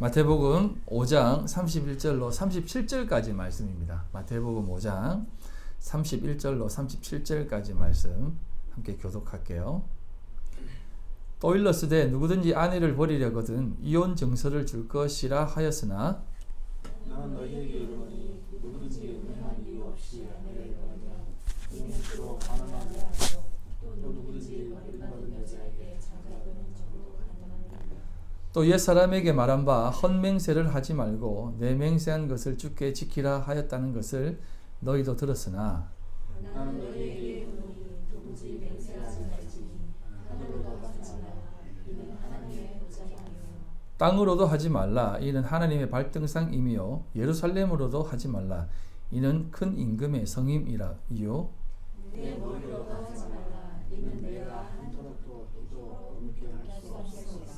마태복음 5장 31절로 37절까지 말씀입니다. 마태복음 5장 31절로 37절까지 말씀 함께 교독할게요. 또 일렀으되 누구든지 아내를 버리려거든 이혼 증서를 줄 것이라 하였으나 나는 너희에게 이르노니 누구든지 은행한 이유 없이 아내를 버리면 이는 주로 가난한 자 또 누구든지 버림받은 여자에게 장가드는 정도 가난한 또 옛사람에게 말한 바 헛맹세를 하지 말고 내 맹세한 것을 주께 지키라 하였다는 것을 너희도 들었으나 나는 너희에게 이르노니 누구든지 맹세하지 말지니 하늘로도 하지 말라 이는 하나님의 보좌이며 땅으로도 하지 말라 이는 하나님의 발등상이며 예루살렘으로도 하지 말라 이는 큰 임금의 성임이라이요 내 머리로도 하지 말라 이는 내가 한 토막도 또 옮게 할 수 없습니다.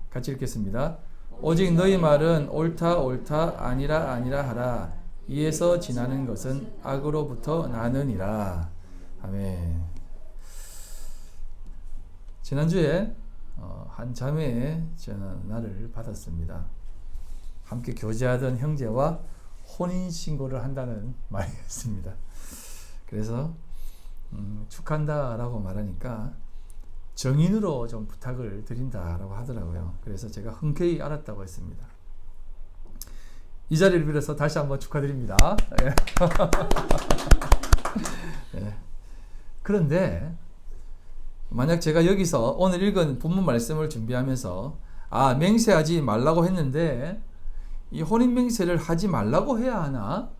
같이 읽겠습니다. 오직 너희 말은 옳다 옳다 아니라 아니라 하라 이에서 지나는 것은 악으로부터 나느니라. 아멘. 지난주에 한 자매의 전화를 받았습니다. 함께 교제하던 형제와 혼인신고를 한다는 말이었습니다. 그래서 축한다라고 말하니까 정인으로 좀 부탁을 드린다라고 하더라고요. 그래서 제가 흔쾌히 알았다고 했습니다. 이 자리를 빌어서 다시 한번 축하드립니다. 네. 그런데 만약 제가 여기서 오늘 읽은 본문 말씀을 준비하면서 맹세하지 말라고 했는데 이 혼인 맹세를 하지 말라고 해야 하나?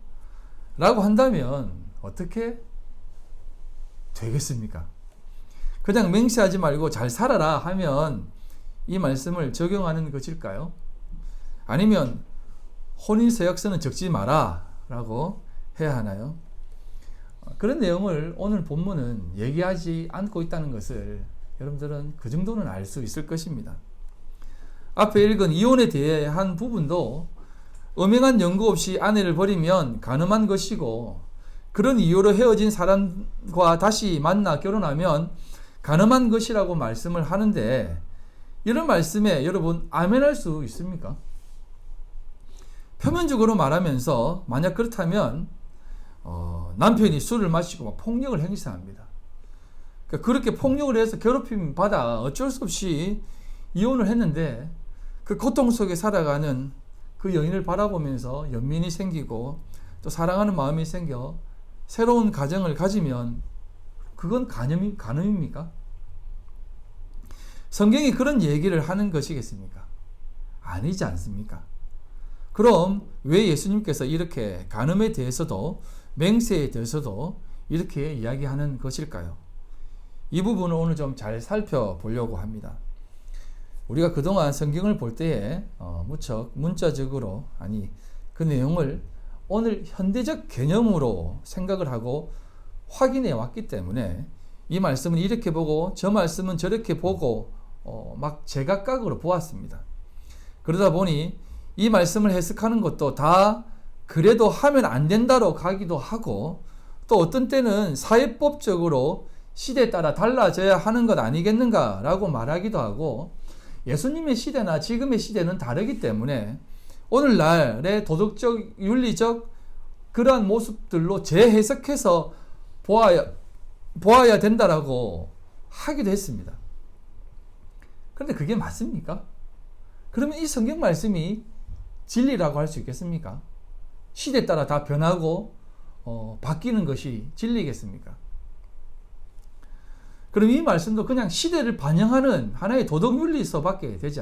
라고 한다면 어떻게 되겠습니까? 그냥 맹세하지 말고 잘 살아라 하면 이 말씀을 적용하는 것일까요? 아니면 혼인서약서는 적지 마라 라고 해야 하나요? 그런 내용을 오늘 본문은 얘기하지 않고 있다는 것을 여러분들은 그 정도는 알 수 있을 것입니다. 앞에 읽은 이혼에 대한 부분도 엄연한 연고 없이 아내를 버리면 간음한 것이고 그런 이유로 헤어진 사람과 다시 만나 결혼하면 간음한 것이라고 말씀을 하는데 이런 말씀에 여러분 아멘할 수 있습니까? 표면적으로 말하면서 만약 그렇다면 남편이 술을 마시고 막 폭력을 행사합니다. 그러니까 그렇게 폭력을 해서 괴롭힘 받아 어쩔 수 없이 이혼을 했는데 그 고통 속에 살아가는 그 여인을 바라보면서 연민이 생기고 또 사랑하는 마음이 생겨 새로운 가정을 가지면 그건 간음입니까? 성경이 그런 얘기를 하는 것이겠습니까? 아니지 않습니까? 그럼 왜 예수님께서 이렇게 간음에 대해서도 맹세에 대해서도 이렇게 이야기하는 것일까요? 이 부분을 오늘 좀 잘 살펴보려고 합니다. 우리가 그동안 성경을 볼 때에 무척 문자적으로 그 내용을 오늘 현대적 개념으로 생각을 하고 확인해 왔기 때문에 이 말씀은 이렇게 보고 저 말씀은 저렇게 보고 막 제각각으로 보았습니다. 그러다 보니 이 말씀을 해석하는 것도 다 그래도 하면 안 된다로 가기도 하고 또 어떤 때는 사회법적으로 시대에 따라 달라져야 하는 것 아니겠는가 라고 말하기도 하고 예수님의 시대나 지금의 시대는 다르기 때문에 오늘날의 도덕적, 윤리적 그러한 모습들로 재해석해서 보아야 된다라고 하기도 했습니다. 그런데 그게 맞습니까? 그러면 이 성경 말씀이 진리라고 할 수 있겠습니까? 시대에 따라 다 변하고 바뀌는 것이 진리겠습니까? 그럼 이 말씀도 그냥 시대를 반영하는 하나의 도덕윤리서밖에 되지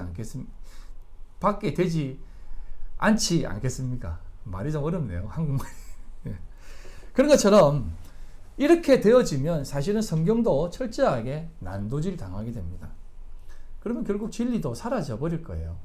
않지 않겠습니까? 말이 좀 어렵네요. 한국말이. 그런 것처럼 이렇게 되어지면 사실은 성경도 철저하게 난도질 당하게 됩니다. 그러면 결국 진리도 사라져 버릴 거예요.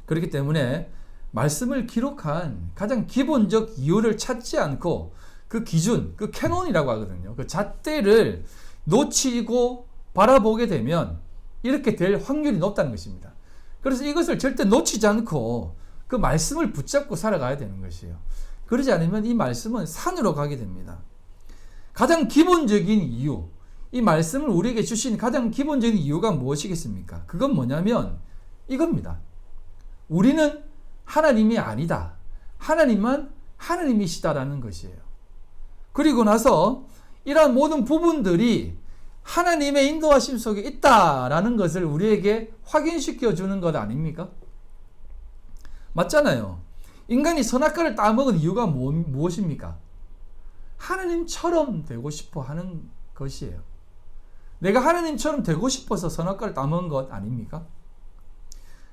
그렇기 때문에 말씀을 기록한 가장 기본적 이유를 찾지 않고 그 기준, 그 캐논이라고 하거든요. 그 잣대를 놓치고 바라보게 되면 이렇게 될 확률이 높다는 것입니다. 그래서 이것을 절대 놓치지 않고 그 말씀을 붙잡고 살아가야 되는 것이에요. 그러지 않으면 이 말씀은 산으로 가게 됩니다. 가장 기본적인 이유, 이 말씀을 우리에게 주신 가장 기본적인 이유가 무엇이겠습니까? 그건 뭐냐면 이겁니다. 우리는 하나님이 아니다. 하나님만 하나님이시다라는 것이에요. 그리고 나서 이러한 모든 부분들이 하나님의 인도하심 속에 있다라는 것을 우리에게 확인시켜 주는 것 아닙니까? 맞잖아요. 인간이 선악과를 따먹은 이유가 무엇입니까? 하나님처럼 되고 싶어 하는 것이에요. 내가 하나님처럼 되고 싶어서 선악과를 따먹은 것 아닙니까?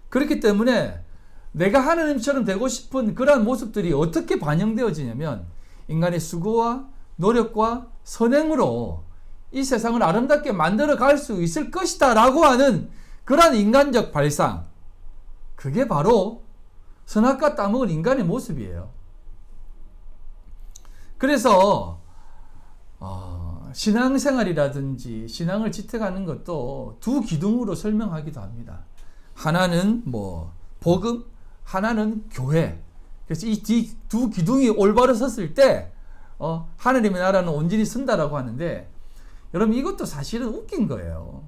그렇기 때문에 내가 하나님처럼 되고 싶은 그러한 모습들이 어떻게 반영되어지냐면 인간의 수고와 노력과 선행으로 이 세상을 아름답게 만들어 갈 수 있을 것이다 라고 하는 그러한 인간적 발상, 그게 바로 선악과 따먹은 인간의 모습이에요. 그래서 신앙생활이라든지 신앙을 지탱하는 것도 두 기둥으로 설명하기도 합니다. 하나는 복음, 하나는 교회. 그래서 이 두 기둥이 올바로 섰을 때 하나님의 나라는 온전히 선다라고 하는데, 여러분 이것도 사실은 웃긴 거예요.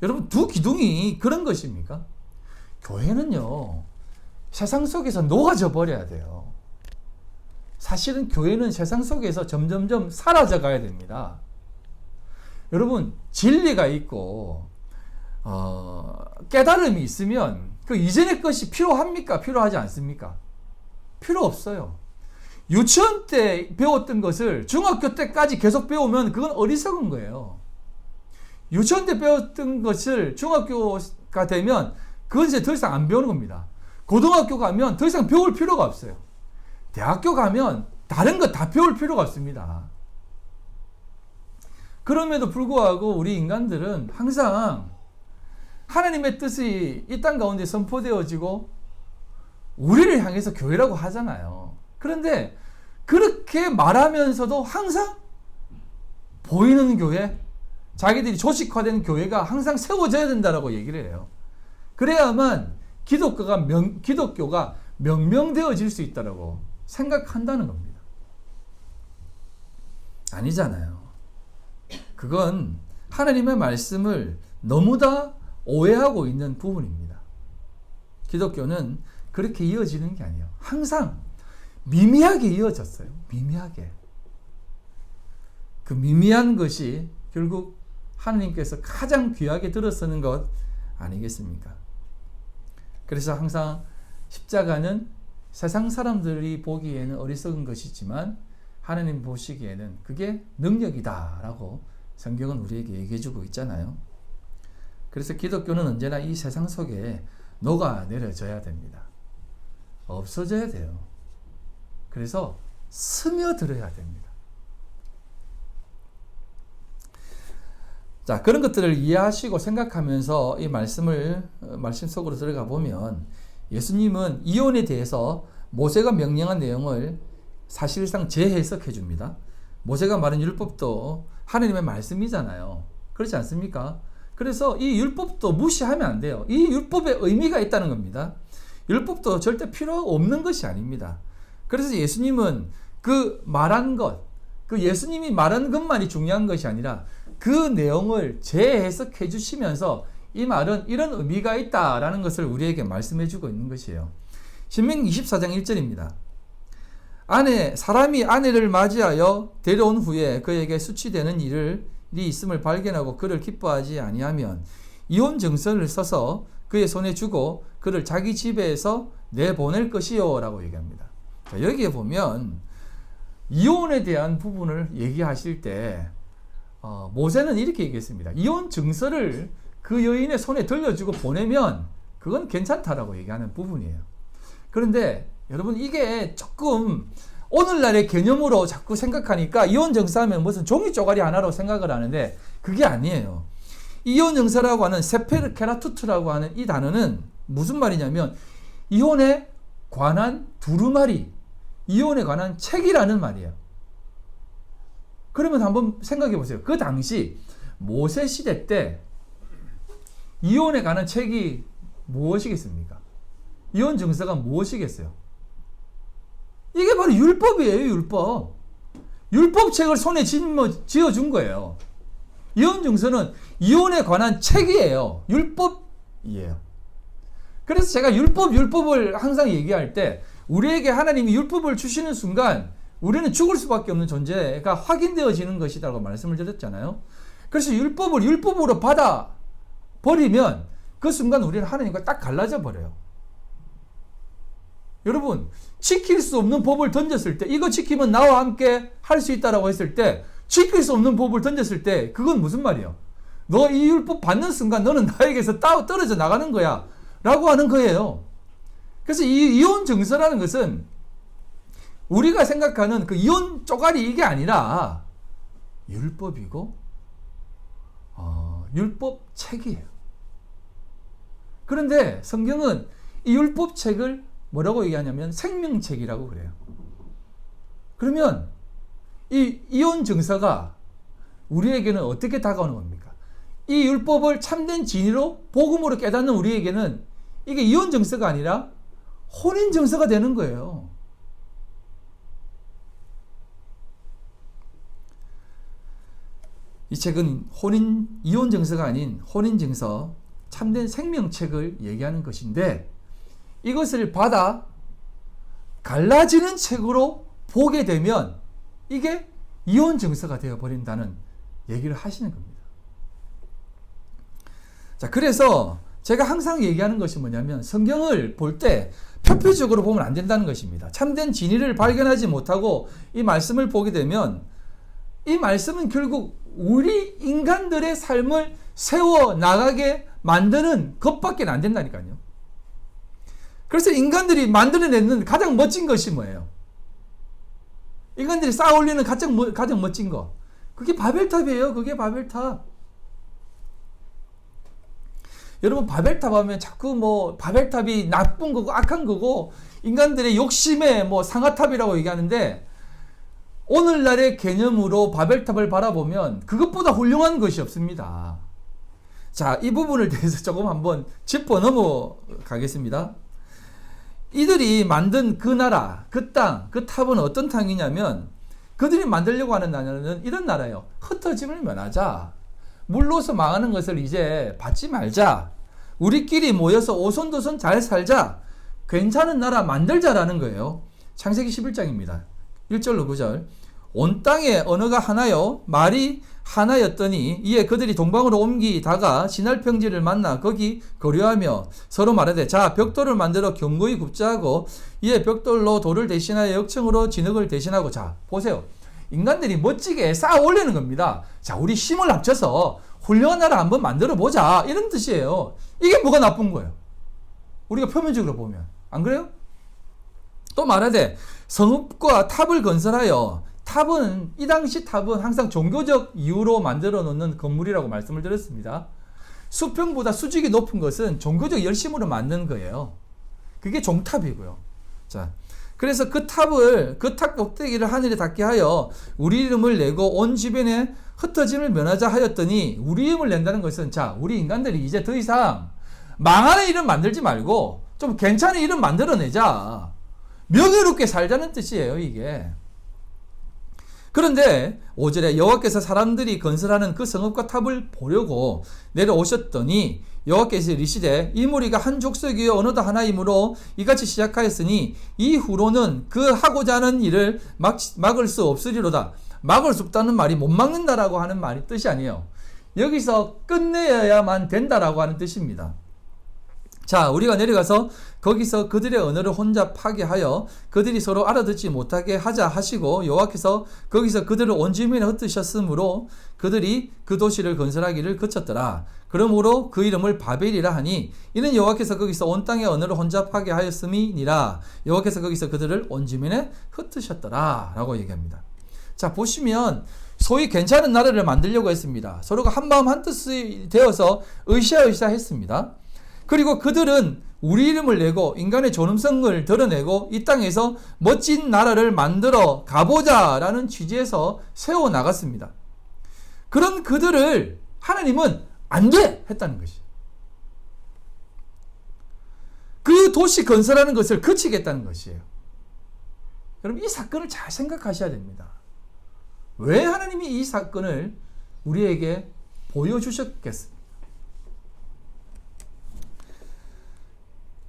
여러분 두 기둥이 그런 것입니까? 교회는요, 세상 속에서 녹아져 버려야 돼요. 사실은 교회는 세상 속에서 점점점 사라져 가야 됩니다. 여러분 진리가 있고 깨달음이 있으면 그 이전의 것이 필요합니까? 필요하지 않습니까? 필요 없어요. 유치원 때 배웠던 것을 중학교 때까지 계속 배우면 그건 어리석은 거예요. 유치원 때 배웠던 것을 중학교가 되면 그건 이제 더 이상 안 배우는 겁니다. 고등학교 가면 더 이상 배울 필요가 없어요. 대학교 가면 다른 거 다 배울 필요가 없습니다. 그럼에도 불구하고 우리 인간들은 항상 하나님의 뜻이 이 땅 가운데 선포되어지고 우리를 향해서 교회라고 하잖아요. 그런데 그렇게 말하면서도 항상 보이는 교회, 자기들이 조직화된 교회가 항상 세워져야 된다라고 얘기를 해요. 그래야만 기독교가 명명되어질 수 있다라고 생각한다는 겁니다. 아니잖아요. 그건 하나님의 말씀을 너무나 오해하고 있는 부분입니다. 기독교는 그렇게 이어지는 게 아니에요. 항상 미미하게 이어졌어요. 미미하게. 그 미미한 것이 결국 하나님께서 가장 귀하게 들어서는 것 아니겠습니까? 그래서 항상 십자가는 세상 사람들이 보기에는 어리석은 것이지만 하나님 보시기에는 그게 능력이다라고 성경은 우리에게 얘기해주고 있잖아요. 그래서 기독교는 언제나 이 세상 속에 녹아내려져야 됩니다. 없어져야 돼요. 그래서 스며들어야 됩니다. 자, 그런 것들을 이해하시고 생각하면서 이 말씀 속으로 들어가 보면 예수님은 이혼에 대해서 모세가 명령한 내용을 사실상 재해석해 줍니다. 모세가 말한 율법도 하나님의 말씀이잖아요. 그렇지 않습니까? 그래서 이 율법도 무시하면 안 돼요. 이 율법에 의미가 있다는 겁니다. 율법도 절대 필요 없는 것이 아닙니다. 그래서 예수님은 그 말한 것, 그 예수님이 말한 것만이 중요한 것이 아니라 그 내용을 재해석해 주시면서 이 말은 이런 의미가 있다라는 것을 우리에게 말씀해 주고 있는 것이에요. 신명기 24장 1절입니다. 사람이 아내를 맞이하여 데려온 후에 그에게 수치되는 일이 있음을 발견하고 그를 기뻐하지 아니하면 이혼 증서를 써서 그의 손에 주고 그를 자기 집에서 내보낼 것이요 라고 얘기합니다. 자, 여기에 보면 이혼에 대한 부분을 얘기하실 때 모세는 이렇게 얘기했습니다. 이혼 증서를 그 여인의 손에 들려주고 보내면 그건 괜찮다라고 얘기하는 부분이에요. 그런데 여러분 이게 조금 오늘날의 개념으로 자꾸 생각하니까 이혼 증서하면 무슨 종이 쪼가리 하나로 생각을 하는데 그게 아니에요. 이혼 증서라고 하는 세페르 케라투트라고 하는 이 단어는 무슨 말이냐면 이혼에 관한 두루마리, 이혼에 관한 책이라는 말이에요. 그러면 한번 생각해 보세요. 그 당시 모세 시대 때 이혼에 관한 책이 무엇이겠습니까? 이혼 증서가 무엇이겠어요? 이게 바로 율법이에요. 율법. 율법책을 손에 쥐어준 거예요. 이혼 증서는 이혼에 관한 책이에요. 율법이에요. 그래서 제가 율법을 항상 얘기할 때 우리에게 하나님이 율법을 주시는 순간 우리는 죽을 수밖에 없는 존재가 확인되어지는 것이라고 말씀을 드렸잖아요. 그래서 율법을 율법으로 받아 버리면 그 순간 우리는 하나님과 딱 갈라져 버려요. 여러분, 지킬 수 없는 법을 던졌을 때, 이거 지키면 나와 함께 할 수 있다라고 했을 때, 지킬 수 없는 법을 던졌을 때 그건 무슨 말이에요? 너 이 율법 받는 순간 너는 나에게서 떨어져 나가는 거야 라고 하는 거예요. 그래서 이 이혼 증서라는 것은 우리가 생각하는 그 이혼 쪼가리 이게 아니라 율법이고 율법책이에요. 그런데 성경은 이 율법책을 뭐라고 얘기하냐면 생명책이라고 그래요. 그러면 이 이혼 증서가 우리에게는 어떻게 다가오는 겁니까? 이 율법을 참된 진리로 복음으로 깨닫는 우리에게는 이게 이혼 증서가 아니라 혼인 증서가 되는 거예요. 이 책은 이혼 증서가 아닌 혼인 증서, 참된 생명책을 얘기하는 것인데 이것을 받아 갈라지는 책으로 보게 되면 이게 이혼 증서가 되어버린다는 얘기를 하시는 겁니다. 자, 그래서 제가 항상 얘기하는 것이 뭐냐면 성경을 볼 때 표피적으로 보면 안 된다는 것입니다. 참된 진리를 발견하지 못하고 이 말씀을 보게 되면 이 말씀은 결국 우리 인간들의 삶을 세워 나가게 만드는 것밖에 안 된다니까요. 그래서 인간들이 만들어내는 가장 멋진 것이 뭐예요? 인간들이 쌓아 올리는 가장 멋진 거. 그게 바벨탑이에요. 그게 바벨탑. 여러분, 바벨탑 하면 자꾸 바벨탑이 나쁜 거고 악한 거고 인간들의 욕심의 상아탑이라고 얘기하는데 오늘날의 개념으로 바벨탑을 바라보면 그것보다 훌륭한 것이 없습니다. 자, 이 부분을 대해서 조금 한번 짚어 넘어가겠습니다. 이들이 만든 그 나라, 그 땅, 그 탑은 어떤 땅이냐면 그들이 만들려고 하는 나라는 이런 나라예요. 흩어짐을 면하자. 물로서 망하는 것을 이제 받지 말자. 우리끼리 모여서 오손도손 잘 살자. 괜찮은 나라 만들자라는 거예요. 창세기 11장입니다. 1절로 9절. 온 땅에 언어가 하나요 말이 하나였더니 이에 그들이 동방으로 옮기다가 시날 평지를 만나 거기 거류하며 서로 말하되 자 벽돌을 만들어 견고히 굽자 하고 이에 벽돌로 돌을 대신하여 역청으로 진흙을 대신하고. 자 보세요, 인간들이 멋지게 쌓아 올리는 겁니다. 자 우리 힘을 합쳐서 훌륭한 나라 한번 만들어 보자 이런 뜻이에요. 이게 뭐가 나쁜 거예요? 우리가 표면적으로 보면 안 그래요? 또 말하되 성읍과 탑을 건설하여. 탑은 이 당시 탑은 항상 종교적 이유로 만들어 놓는 건물이라고 말씀을 드렸습니다. 수평보다 수직이 높은 것은 종교적 열심으로 만든 거예요. 그게 종탑이고요. 자, 그래서 그 탑 꼭대기를 하늘에 닿게 하여 우리 이름을 내고 온 주변에 흩어짐을 면하자 하였더니 우리 이름을 낸다는 것은 자, 우리 인간들이 이제 더 이상 망하는 이름 만들지 말고 좀 괜찮은 이름 만들어내자. 명예롭게 살자는 뜻이에요, 이게. 그런데 5절에 여호와께서 사람들이 건설하는 그 성읍과 탑을 보려고 내려오셨더니 여호와께서 이르시되 이 무리가 한 족속이요 언어도 하나이므로 이같이 시작하였으니 이후로는 그 하고자 하는 일을 막을 수 없으리로다. 막을 수 없다는 말이 못 막는다라고 하는 말이 뜻이 아니에요. 여기서 끝내야만 된다라고 하는 뜻입니다. 자, 우리가 내려가서 거기서 그들의 언어를 혼자 파괴하여 그들이 서로 알아듣지 못하게 하자 하시고 여호와께서 거기서 그들을 온 주민에 흩으셨으므로 그들이 그 도시를 건설하기를 그쳤더라. 그러므로 그 이름을 바벨이라 하니 이는 여호와께서 거기서 온 땅의 언어를 혼자 파괴하였음이니라. 여호와께서 거기서 그들을 온 주민에 흩으셨더라 라고 얘기합니다. 자, 보시면 소위 괜찮은 나라를 만들려고 했습니다. 서로가 한마음 한뜻이 되어서 으쌰으쌰 했습니다. 그리고 그들은 우리 이름을 내고 인간의 존엄성을 드러내고 이 땅에서 멋진 나라를 만들어 가보자라는 취지에서 세워나갔습니다. 그런 그들을 하나님은 안 돼! 했다는 것이에요. 그 도시 건설하는 것을 그치겠다는 것이에요. 여러분 이 사건을 잘 생각하셔야 됩니다. 왜 하나님이 이 사건을 우리에게 보여주셨겠습니까?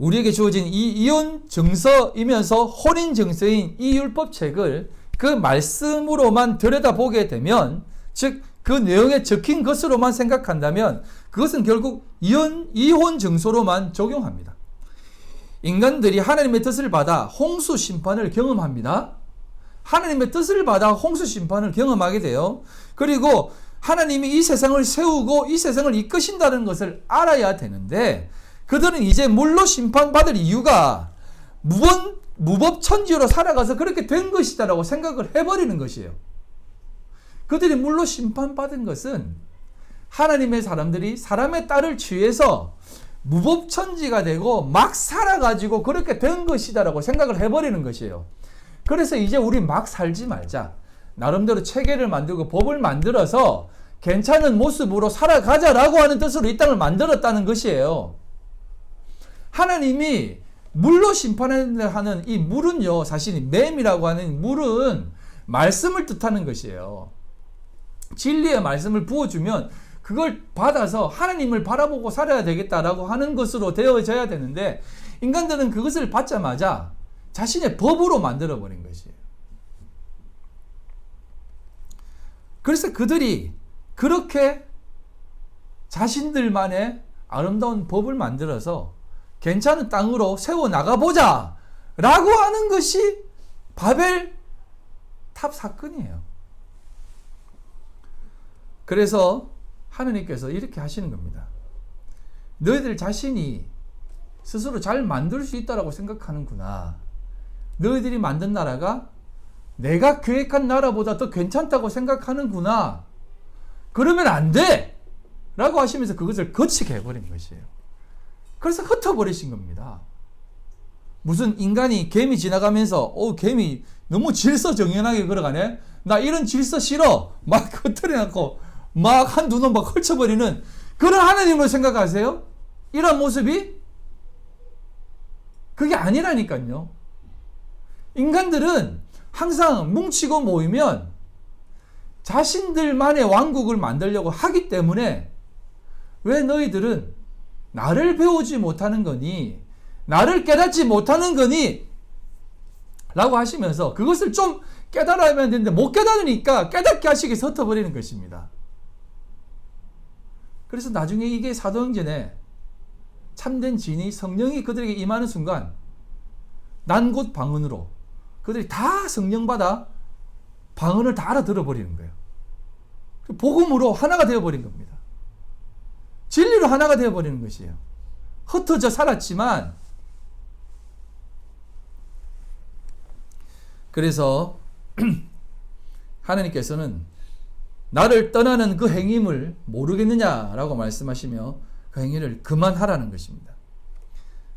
우리에게 주어진 이 이혼 증서이면서 혼인 증서인 이 율법책을 그 말씀으로만 들여다보게 되면, 즉 그 내용에 적힌 것으로만 생각한다면 그것은 결국 이혼 증서로만 적용합니다. 인간들이 하나님의 뜻을 받아 홍수 심판을 경험합니다. 하나님의 뜻을 받아 홍수 심판을 경험하게 돼요. 그리고 하나님이 이 세상을 세우고 이 세상을 이끄신다는 것을 알아야 되는데, 그들은 이제 물로 심판받을 이유가 무법천지로 살아가서 그렇게 된 것이다라고 생각을 해버리는 것이에요. 그들이 물로 심판받은 것은 하나님의 사람들이 사람의 딸을 취해서 무법천지가 되고 막 살아가지고 그렇게 된 것이다라고 생각을 해버리는 것이에요. 그래서 이제 우리 막 살지 말자. 나름대로 체계를 만들고 법을 만들어서 괜찮은 모습으로 살아가자라고 하는 뜻으로 이 땅을 만들었다는 것이에요. 하나님이 물로 심판하는 이 물은요, 사실 맴이라고 하는 물은 말씀을 뜻하는 것이에요. 진리의 말씀을 부어주면 그걸 받아서 하나님을 바라보고 살아야 되겠다라고 하는 것으로 되어져야 되는데, 인간들은 그것을 받자마자 자신의 법으로 만들어버린 것이에요. 그래서 그들이 그렇게 자신들만의 아름다운 법을 만들어서 괜찮은 땅으로 세워나가보자 라고 하는 것이 바벨 탑 사건이에요. 그래서 하느님께서 이렇게 하시는 겁니다. 너희들 자신이 스스로 잘 만들 수 있다고 생각하는구나. 너희들이 만든 나라가 내가 계획한 나라보다 더 괜찮다고 생각하는구나. 그러면 안 돼! 라고 하시면서 그것을 거치게 해버린 것이에요. 그래서 흩어버리신 겁니다. 무슨 인간이 개미 지나가면서 개미 너무 질서정연하게 걸어가네? 나 이런 질서 싫어! 막 흩어려놓고 막 한두 놈 막 헐쳐버리는 그런 하나님을 생각하세요? 이런 모습이? 그게 아니라니까요. 인간들은 항상 뭉치고 모이면 자신들만의 왕국을 만들려고 하기 때문에, 왜 너희들은 나를 배우지 못하는 거니? 나를 깨닫지 못하는 거니? 라고 하시면서 그것을 좀 깨달아야 되는데 못 깨달으니까 깨닫게 하시기 위해서 흩어버리는 것입니다. 그래서 나중에 이게 사도행전에 참된 진이 성령이 그들에게 임하는 순간 난 곧 방언으로 그들이 다 성령 받아 방언을 다 알아들어 버리는 거예요. 복음으로 하나가 되어버린 겁니다. 진리로 하나가 되어버리는 것이에요. 흩어져 살았지만, 그래서 하나님께서는 나를 떠나는 그 행임을 모르겠느냐라고 말씀하시며 그 행위를 그만하라는 것입니다.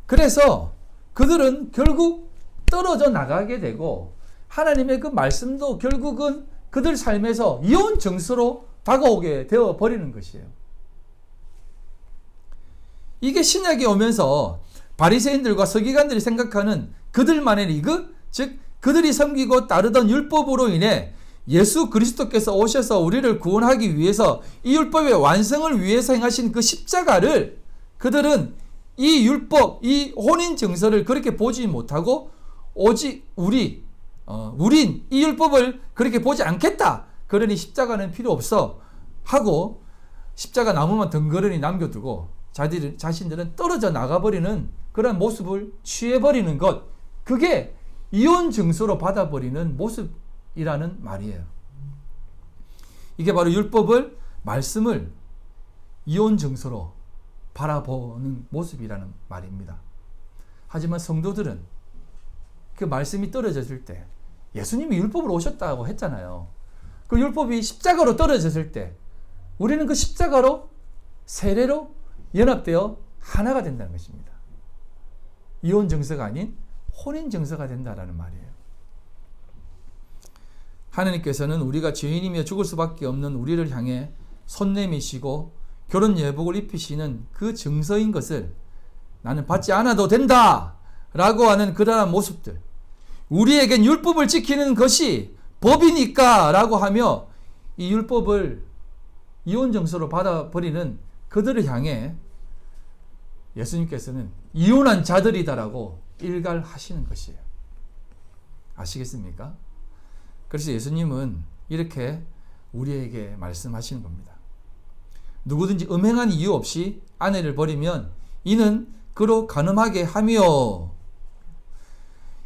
그래서 그들은 결국 떨어져 나가게 되고, 하나님의 그 말씀도 결국은 그들 삶에서 이혼 정서로 다가오게 되어 버리는 것이에요. 이게 신약이 오면서 바리새인들과 서기관들이 생각하는 그들만의 리그, 즉 그들이 섬기고 따르던 율법으로 인해 예수 그리스도께서 오셔서 우리를 구원하기 위해서 이 율법의 완성을 위해서 행하신 그 십자가를 그들은 이 율법, 이 혼인 증서를 그렇게 보지 못하고 오직 우린 이 율법을 그렇게 보지 않겠다. 그러니 십자가는 필요 없어 하고 십자가 나무만 덩그러니 남겨두고 자신들은 떨어져 나가버리는 그런 모습을 취해버리는 것, 그게 이혼 증서로 받아버리는 모습이라는 말이에요. 이게 바로 율법을, 말씀을 이혼 증서로 바라보는 모습이라는 말입니다. 하지만 성도들은 그 말씀이 떨어졌을 때, 예수님이 율법으로 오셨다고 했잖아요. 그 율법이 십자가로 떨어졌을 때 우리는 그 십자가로 세례로 연합되어 하나가 된다는 것입니다. 이혼 증서가 아닌 혼인 증서가 된다라는 말이에요. 하나님께서는 우리가 죄인이며 죽을 수밖에 없는 우리를 향해 손 내미시고 결혼 예복을 입히시는 그 증서인 것을 나는 받지 않아도 된다 라고 하는 그러한 모습들, 우리에겐 율법을 지키는 것이 법이니까 라고 하며 이 율법을 이혼 증서로 받아버리는 그들을 향해 예수님께서는 이혼한 자들이다라고 일갈하시는 것이에요. 아시겠습니까? 그래서 예수님은 이렇게 우리에게 말씀하시는 겁니다. 누구든지 음행한 이유 없이 아내를 버리면 이는 그로 간음하게 하며.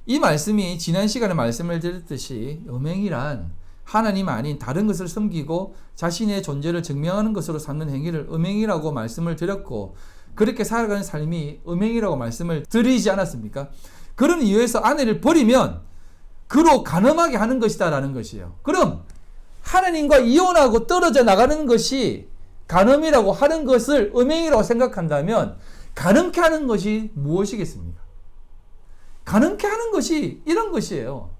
이 말씀이 지난 시간에 말씀을 드렸듯이 음행이란 하나님 아닌 다른 것을 섬기고 자신의 존재를 증명하는 것으로 삼는 행위를 음행이라고 말씀을 드렸고, 그렇게 살아가는 삶이 음행이라고 말씀을 드리지 않았습니까? 그런 이유에서 아내를 버리면 그로 간음하게 하는 것이다 라는 것이에요. 그럼 하나님과 이혼하고 떨어져 나가는 것이 간음이라고 하는 것을 음행이라고 생각한다면 간음케 하는 것이 무엇이겠습니까? 간음케 하는 것이 이런 것이에요.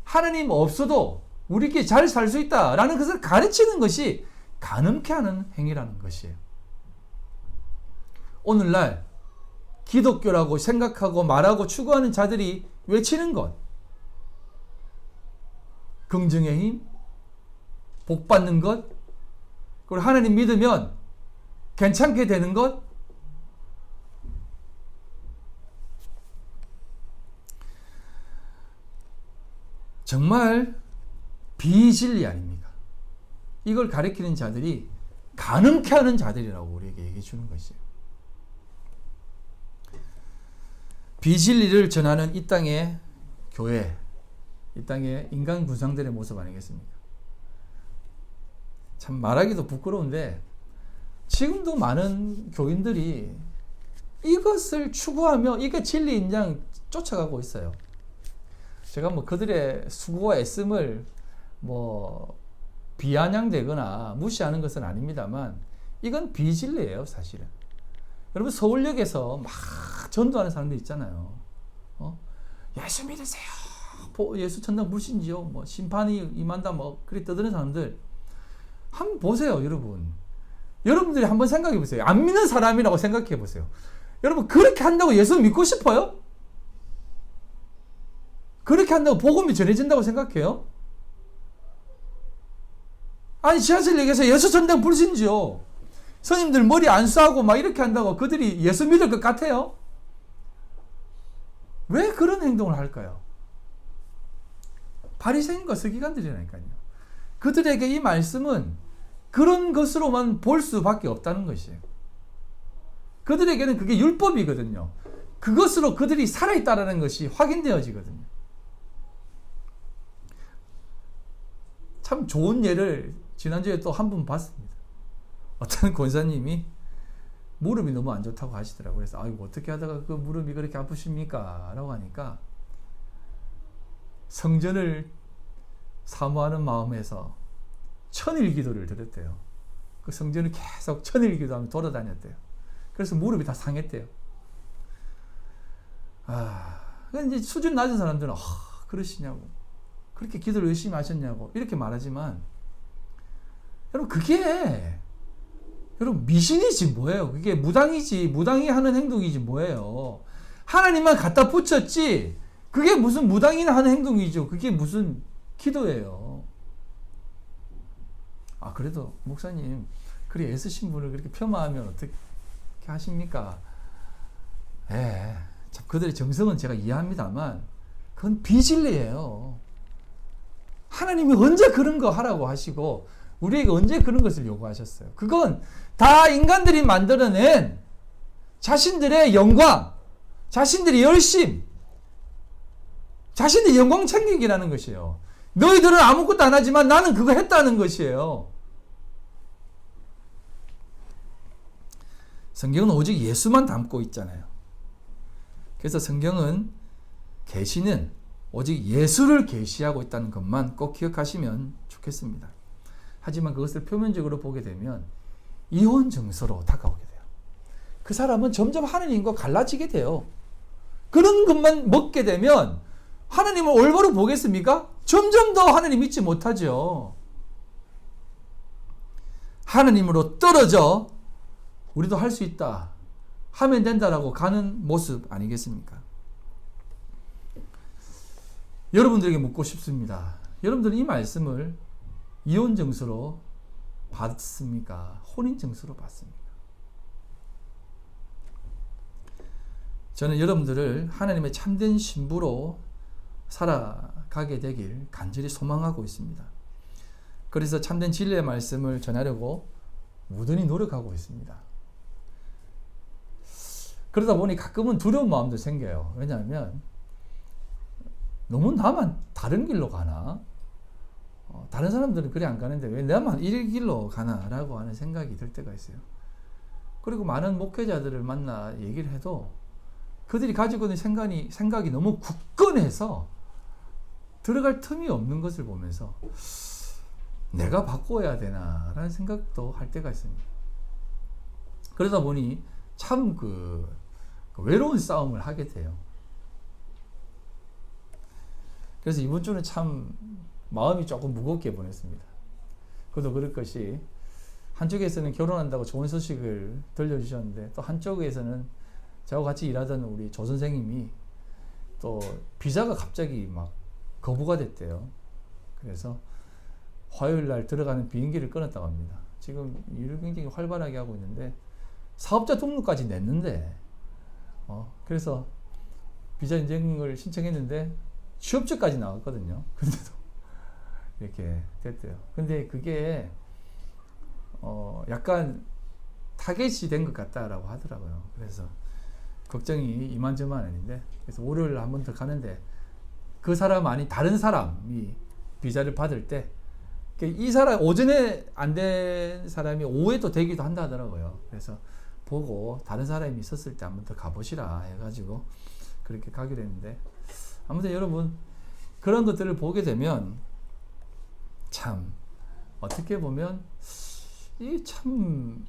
하나님 없어도 우리끼리 잘 살 수 있다라는 것을 가르치는 것이 간음케 하는 행위라는 것이에요. 오늘날 기독교라고 생각하고 말하고 추구하는 자들이 외치는 것, 긍정의 힘, 복 받는 것, 그리고 하나님 믿으면 괜찮게 되는 것, 정말 비진리 아닙니까? 이걸 가리키는 자들이 간음케 하는 자들이라고 우리에게 얘기해 주는 것이에요. 비진리를 전하는 이 땅의 교회, 이 땅의 인간 군상들의 모습 아니겠습니까? 참 말하기도 부끄러운데 지금도 많은 교인들이 이것을 추구하며 이게 진리인 양 쫓아가고 있어요. 제가 뭐 그들의 수고와 애씀을 뭐 비아냥되거나 무시하는 것은 아닙니다만 이건 비진리예요, 사실은. 여러분 서울역에서 막 전도하는 사람들 있잖아요. 예수 믿으세요. 예수 천당 불신지요. 뭐 심판이 임한다. 뭐 그렇게 떠드는 사람들 한번 보세요, 여러분. 여러분들이 한번 생각해 보세요. 안 믿는 사람이라고 생각해 보세요. 여러분 그렇게 한다고 예수 믿고 싶어요? 그렇게 한다고 복음이 전해진다고 생각해요? 아니 지하철역에서 예수 천당 불신지요. 스님들 머리 안 쏴고 막 이렇게 한다고 그들이 예수 믿을 것 같아요? 왜 그런 행동을 할까요? 바리새인과 서기관들이라니까요. 그들에게 이 말씀은 그런 것으로만 볼 수밖에 없다는 것이에요. 그들에게는 그게 율법이거든요. 그것으로 그들이 살아있다는 것이 확인되어지거든요. 참 좋은 예를 지난주에 또 한 분 봤습니다. 어떤 권사님이 무릎이 너무 안 좋다고 하시더라고요. 그래서 아이고 어떻게 하다가 그 무릎이 그렇게 아프십니까? 라고 하니까 성전을 사모하는 마음에서 천일 기도를 드렸대요. 그 성전을 계속 천일 기도하며 돌아다녔대요. 그래서 무릎이 다 상했대요. 이제 수준 낮은 사람들은 그러시냐고, 그렇게 기도를 열심히 하셨냐고 이렇게 말하지만 여러분 그게 여러분 미신이지 뭐예요? 그게 무당이 하는 행동이지 뭐예요? 하나님만 갖다 붙였지 그게 무슨 무당이나 하는 행동이죠. 그게 무슨 기도예요. 그래도 목사님 그리 애쓰신 분을 그렇게 폄하하면 어떻게 하십니까? 참 그들의 정성은 제가 이해합니다만 그건 비진리예요. 하나님이 언제 그런 거 하라고 하시고 우리에게 언제 그런 것을 요구하셨어요? 그건 다 인간들이 만들어낸 자신들의 영광, 자신들의 열심, 자신들의 영광 챙기기라는 것이에요. 너희들은 아무것도 안 하지만 나는 그거 했다는 것이에요. 성경은 오직 예수만 담고 있잖아요. 그래서 성경은 계시는 오직 예수를 계시하고 있다는 것만 꼭 기억하시면 좋겠습니다. 하지만 그것을 표면적으로 보게 되면 이혼 증서로 다가오게 돼요. 그 사람은 점점 하나님과 갈라지게 돼요. 그런 것만 먹게 되면 하나님을 올바로 보겠습니까? 점점 더 하나님 믿지 못하죠. 하나님으로 떨어져 우리도 할 수 있다, 하면 된다라고 가는 모습 아니겠습니까? 여러분들에게 묻고 싶습니다. 여러분들은 이 말씀을 이혼 증서로 받습니까? 혼인 증서로 받습니까? 저는 여러분들을 하나님의 참된 신부로 살아가게 되길 간절히 소망하고 있습니다. 그래서 참된 진리의 말씀을 전하려고 무던히 노력하고 있습니다. 그러다 보니 가끔은 두려운 마음도 생겨요. 왜냐하면 너무 나만 다른 길로 가나? 다른 사람들은 그래 안 가는데 왜 나만 이 길로 가나? 라고 하는 생각이 들 때가 있어요. 그리고 많은 목회자들을 만나 얘기를 해도 그들이 가지고 있는 생각이 너무 굳건해서 들어갈 틈이 없는 것을 보면서 내가 바꿔야 되나? 라는 생각도 할 때가 있습니다. 그러다 보니 참 외로운 싸움을 하게 돼요. 그래서 이번 주는 참 마음이 조금 무겁게 보냈습니다. 그것도 그럴 것이 한쪽에서는 결혼한다고 좋은 소식을 들려주셨는데 또 한쪽에서는 저하고 같이 일하던 우리 조 선생님이 또 비자가 갑자기 막 거부가 됐대요. 그래서 화요일 날 들어가는 비행기를 끊었다고 합니다. 지금 일을 굉장히 활발하게 하고 있는데 사업자 등록까지 냈는데 그래서 비자 인증을 신청했는데 취업증까지 나왔거든요. 근데도 이렇게 됐대요. 근데 그게 약간 타겟이 된 것 같다라고 하더라고요. 그래서 걱정이 이만저만 아닌데, 그래서 월요일 한 번 더 가는데 그 사람 아닌 다른 사람이 비자를 받을 때 이 사람 오전에 안 된 사람이 오후에도 되기도 한다 하더라고요. 그래서 보고 다른 사람이 있었을 때 한 번 더 가보시라 해가지고 그렇게 가기로 했는데, 아무튼 여러분 그런 것들을 보게 되면 참 어떻게 보면 이 참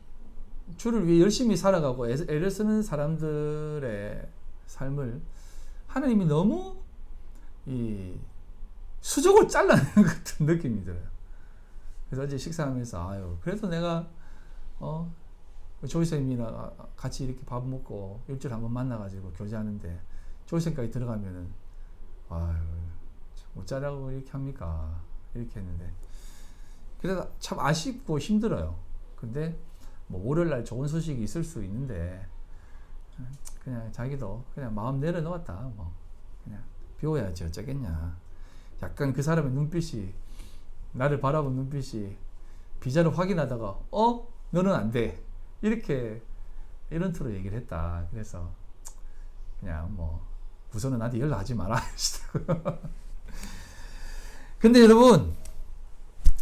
주를 위해 열심히 살아가고 애를 쓰는 사람들의 삶을 하나님이 너무 이 수족을 잘라내는 것 같은 느낌이 들어요. 그래서 어제 식사하면서 그래도 내가 조이쌤이나 같이 이렇게 밥 먹고 일주일에 한 번 만나가지고 교제하는데 조이쌤까지 들어가면은 어쩌라고 이렇게 합니까? 이렇게 했는데, 그래서 참 아쉽고 힘들어요. 근데 뭐 월요일날 좋은 소식이 있을 수 있는데 그냥 자기도 그냥 마음 내려놓았다. 뭐 그냥 비워야지 어쩌겠냐. 약간 그 사람의 눈빛이, 나를 바라본 눈빛이 비자를 확인하다가 너는 안 돼. 이런 투로 얘기를 했다. 그래서 그냥 뭐 우선은 나한테 연락하지 마라 하시더라고요. 근데 여러분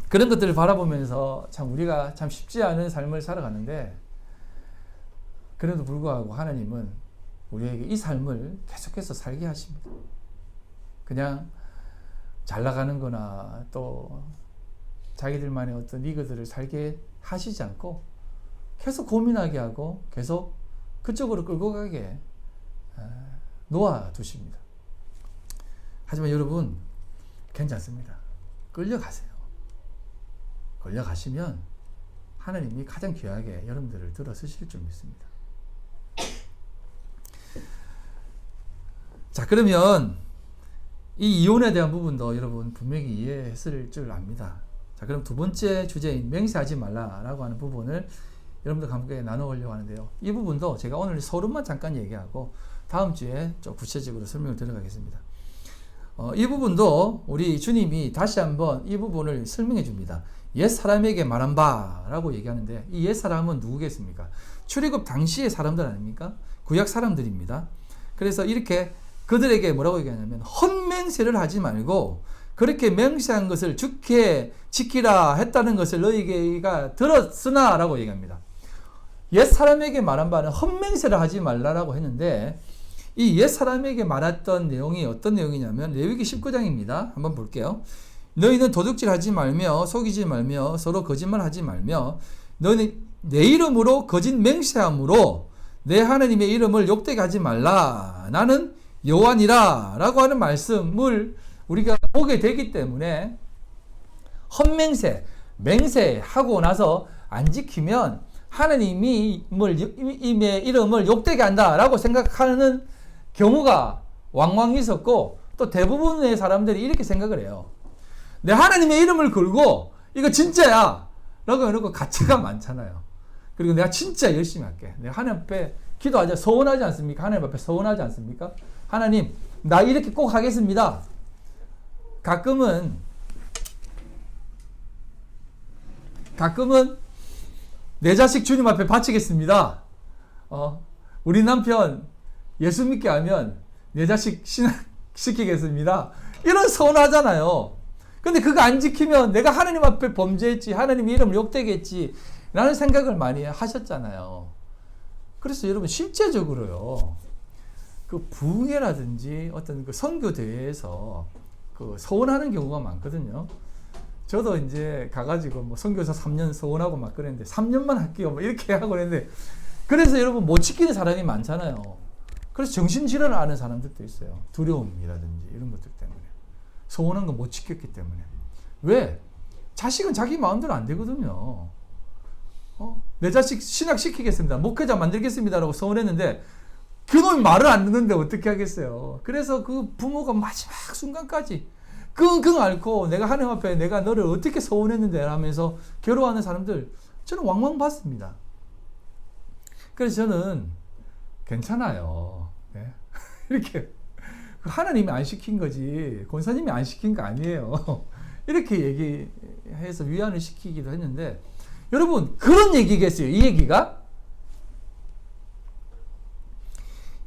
그런 것들을 바라보면서 참 우리가 참 쉽지 않은 삶을 살아가는데, 그래도 불구하고 하나님은 우리에게 이 삶을 계속해서 살게 하십니다. 그냥 잘 나가는 거나 또 자기들만의 어떤 리그들을 살게 하시지 않고 계속 고민하게 하고 계속 그쪽으로 끌고 가게 놓아두십니다. 하지만 여러분 괜찮습니다. 끌려가세요. 끌려가시면 하나님이 가장 귀하게 여러분들을 들어 쓰실 줄 믿습니다. 자, 그러면 이 이혼에 대한 부분도 여러분 분명히 이해했을 줄 압니다. 자, 그럼 두 번째 주제인 맹세하지 말라라고 하는 부분을 여러분들과 함께 나눠보려고 하는데요. 이 부분도 제가 오늘 서론만 잠깐 얘기하고 다음 주에 좀 구체적으로 설명을 들어가겠습니다. 이 부분도 우리 주님이 다시 한번 이 부분을 설명해 줍니다. 옛 사람에게 말한 바라고 얘기하는데, 이 옛 사람은 누구겠습니까? 출애굽 당시의 사람들 아닙니까? 구약 사람들입니다. 그래서 이렇게 그들에게 뭐라고 얘기하냐면 헛맹세를 하지 말고 그렇게 맹세한 것을 주께 지키라 했다는 것을 너희가 들었으나 라고 얘기합니다. 옛 사람에게 말한 바는 헛맹세를 하지 말라라고 했는데, 이 옛 사람에게 말했던 내용이 어떤 내용이냐면 레위기 19장입니다. 한번 볼게요. 너희는 도둑질하지 말며 속이지 말며 서로 거짓말하지 말며 너희는 내 이름으로 거짓 맹세함으로 내 하나님의 이름을 욕되게 하지 말라. 나는 여호와니라 라고 하는 말씀을 우리가 보게 되기 때문에 헛맹세, 맹세하고 나서 안 지키면 하나님의 이름을 욕되게 한다라고 생각하는 경우가 왕왕 있었고, 또 대부분의 사람들이 이렇게 생각을 해요. 내 하나님의 이름을 걸고 이거 진짜야 라고 해놓고 가짜가 많잖아요. 그리고 내가 진짜 열심히 할게. 내가 하나님 앞에 기도하자. 서원하지 않습니까? 하나님 앞에 서원하지 않습니까? 하나님, 나 이렇게 꼭 하겠습니다. 가끔은 내 자식 주님 앞에 바치겠습니다. 우리 남편 예수 믿게 하면 내 자식 신학 시키겠습니다. 이런 서운하잖아요. 근데 그거 안 지키면 내가 하나님 앞에 범죄했지, 하나님 이름을 욕되겠지 라는 생각을 많이 하셨잖아요. 그래서 여러분 실제적으로요, 그 부흥회라든지 어떤 그 선교 대회에서 그 서원하는 경우가 많거든요. 저도 이제 가가지고 뭐 선교사 3년 서원하고 막 그랬는데 3년만 할게요 뭐 이렇게 하고 그랬는데, 그래서 여러분 못 지키는 사람이 많잖아요. 그래서 정신질환을 앓는 사람들도 있어요. 두려움이라든지 이런 것들 때문에. 서원한 거 못 지켰기 때문에. 왜? 자식은 자기 마음대로 안 되거든요. 내 자식 신학 시키겠습니다. 목회자 만들겠습니다. 라고 서원했는데 그놈이 말을 안 듣는데 어떻게 하겠어요. 그래서 그 부모가 마지막 순간까지 끙끙 앓고 내가 하나님 앞에 내가 너를 어떻게 서원했는데 하면서 괴로워하는 사람들 저는 왕왕 봤습니다. 그래서 저는 괜찮아요. 네. 이렇게 하나님이 안 시킨 거지 권사님이 안 시킨 거 아니에요. 이렇게 얘기해서 위안을 시키기도 했는데, 여러분 그런 얘기겠어요. 이 얘기가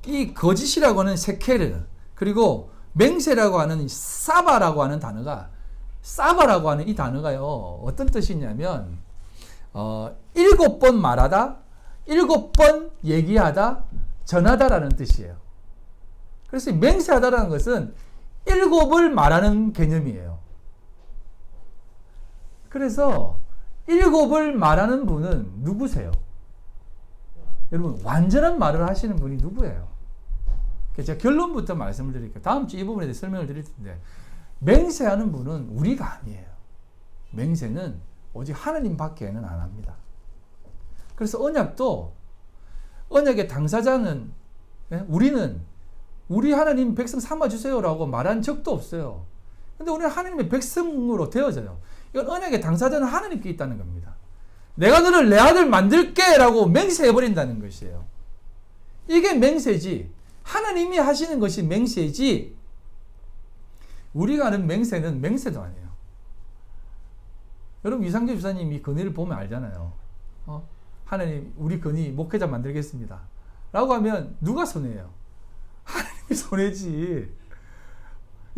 이 거짓이라고 하는 세케르, 그리고 맹세라고 하는 사바라고 하는 단어가, 사바라고 하는 이 단어가요, 어떤 뜻이냐면 7번 말하다, 7번 얘기하다, 전하다라는 뜻이에요. 그래서 맹세하다라는 것은 7을 말하는 개념이에요. 그래서 7을 말하는 분은 누구세요? 여러분 완전한 말을 하시는 분이 누구예요? 제가 결론부터 말씀을 드릴게요. 다음 주 이 부분에 대해 설명을 드릴 텐데, 맹세하는 분은 우리가 아니에요. 맹세는 오직 하나님 밖에는 안 합니다. 그래서 언약도, 언약의 당사자는, 우리는 우리 하나님 백성 삼아주세요라고 말한 적도 없어요. 근데 우리는 하나님의 백성으로 되어져요. 이건 언약의 당사자는 하나님께 있다는 겁니다. 내가 너를 내 아들 만들게 라고 맹세해버린다는 것이에요. 이게 맹세지, 하나님이 하시는 것이 맹세지, 우리가 하는 맹세는 맹세도 아니에요. 여러분 이상재 주사님이 건의를 보면 알잖아요. 하나님 우리 건의 목회자 만들겠습니다 라고 하면 누가 손해예요? 하나님이 손해지.